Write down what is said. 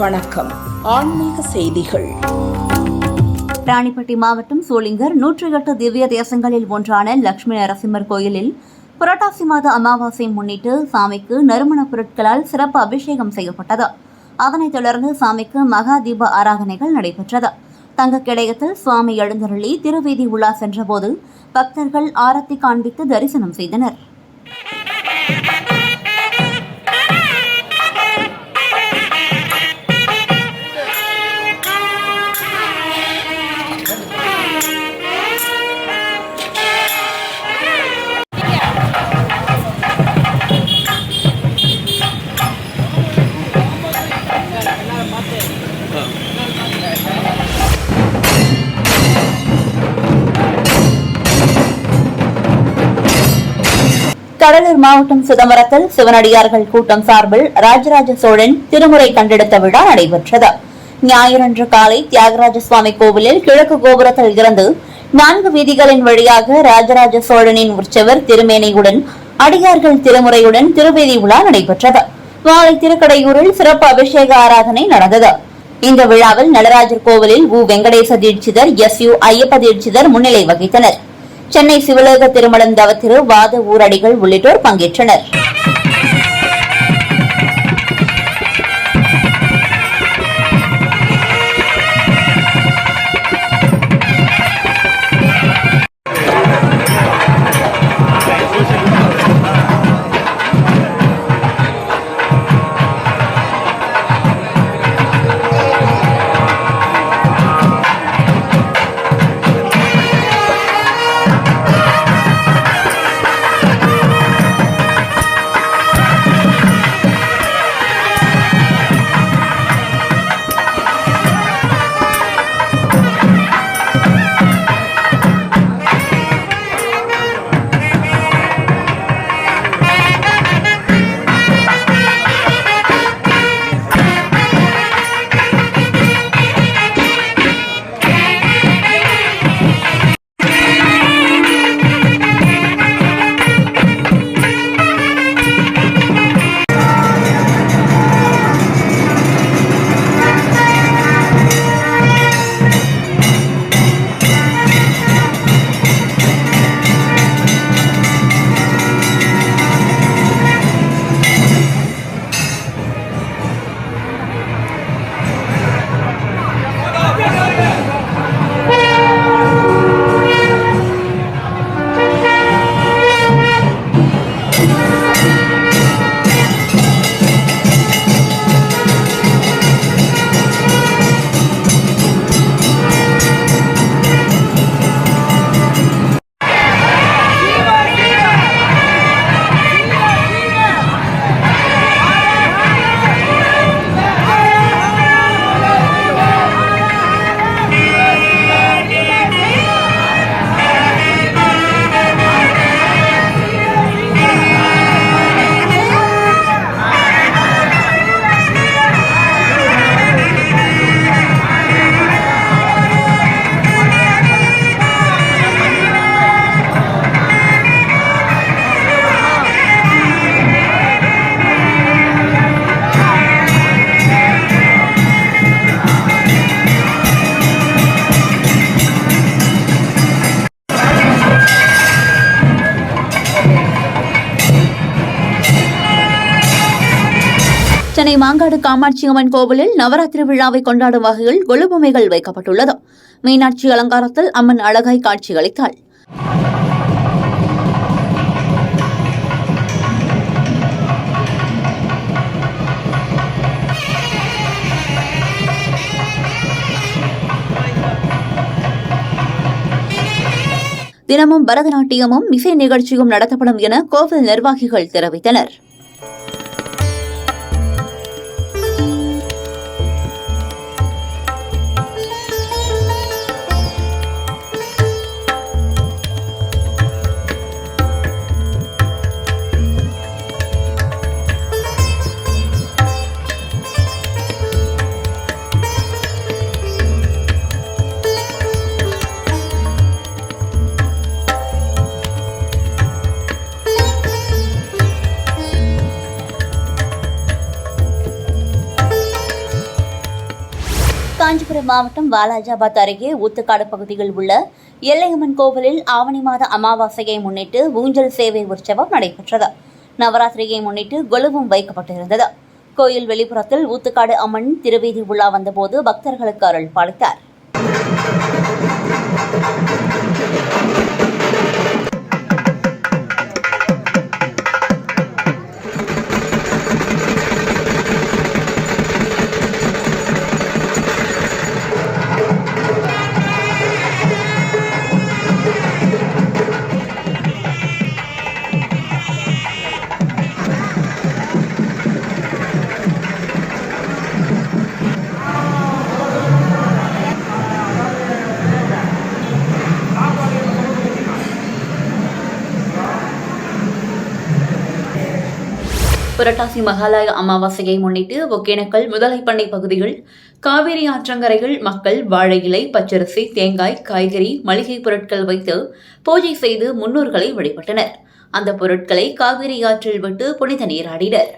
வணக்கம். ஆன்மீக செய்திகள். ராணிப்பட்டி மாவட்டம் சோளிங்கர் 108 திவ்ய தேசங்களில் ஒன்றான லட்சுமி நரசிம்மர் கோயிலில் புரட்டாசி மாத அமாவாசை முன்னிட்டு சாமிக்கு நறுமணப் பொருட்களால் சிறப்பு அபிஷேகம் செய்யப்பட்டது. அதனைத் தொடர்ந்து சாமிக்கு மகா தீப ஆராதனைகள் நடைபெற்றது. தங்க கிடயத்தில் சுவாமி எழுந்தருளி திருவீதி உலா சென்றபோது பக்தர்கள் ஆரத்தி காண்பித்து தரிசனம் செய்தனர். கடலூர் மாவட்டம் சிதம்பரத்தில் சிவனடியார்கள் கூட்டம் சார்பில் ராஜராஜ சோழன் திருமுறை கண்டெடுத்த விழா நடைபெற்றது. ஞாயிறன்று காலை தியாகராஜ சுவாமி கோவிலில் கிழக்கு கோபுரத்தில் இருந்து 4 வீதிகளின் வழியாக ராஜராஜ சோழனின் உற்சவர் திருமேனியுடன் அடியார்கள் திருமுறையுடன் திருவீதி உலா நடைபெற்றது. மாலை திருக்கடையூரில் சிறப்பு அபிஷேக ஆராதனை நடந்தது. இந்த விழாவில் நடராஜர் கோவிலில் வெங்கடேச தீட்சிதர், SU ஐயப்ப தீட்சிதர் முன்னிலை வகித்தனர். சென்னை சிவலோக திருமணம் தவத்திரு வாத ஊரடிகள் உள்ளிட்டோர் பங்கேற்றனர். சென்னை மாங்காடு காமாட்சி அம்மன் கோவிலில் நவராத்திரி விழாவை கொண்டாடும் வகையில் கொலுபொம்மைகள் வைக்கப்பட்டுள்ளது. மீனாட்சி அலங்காரத்தில் அம்மன் அழகாய் காட்சியளித்தாள். தினமும் பரதநாட்டியமும் இசை நிகழ்ச்சியும் நடத்தப்படும் என கோவில் நிர்வாகிகள் தெரிவித்தனர். காஞ்சிபுரம் மாவட்டம் வாலாஜாபாத் அருகே ஊத்துக்காடு பகுதியில் உள்ள எல்லையம்மன் கோவிலில் ஆவணி மாத அமாவாசையை முன்னிட்டு ஊஞ்சல் சேவை உற்சவம் நடைபெற்றது. நவராத்திரியை முன்னிட்டு கொலுவும் வைக்கப்பட்டிருந்தது. கோயில் வெளிப்புறத்தில் ஊத்துக்காடு அம்மன் திருவீதி உலா வந்தபோது பக்தர்களுக்கு அருள் பாலித்தார். புரட்டாசி மகாலய அமாவாசையை முன்னிட்டு ஒகேனக்கல் முதலைப்பண்ணை பகுதியில் காவிரி ஆற்றங்கரையில் மக்கள் வாழை இலை, பச்சரிசி, தேங்காய், காய்கறி, மளிகை பொருட்கள் வைத்து பூஜை செய்து முன்னோர்களை வழிபட்டனர். அந்த பொருட்களை காவிரி ஆற்றில் விட்டு புனித நீராடினர்.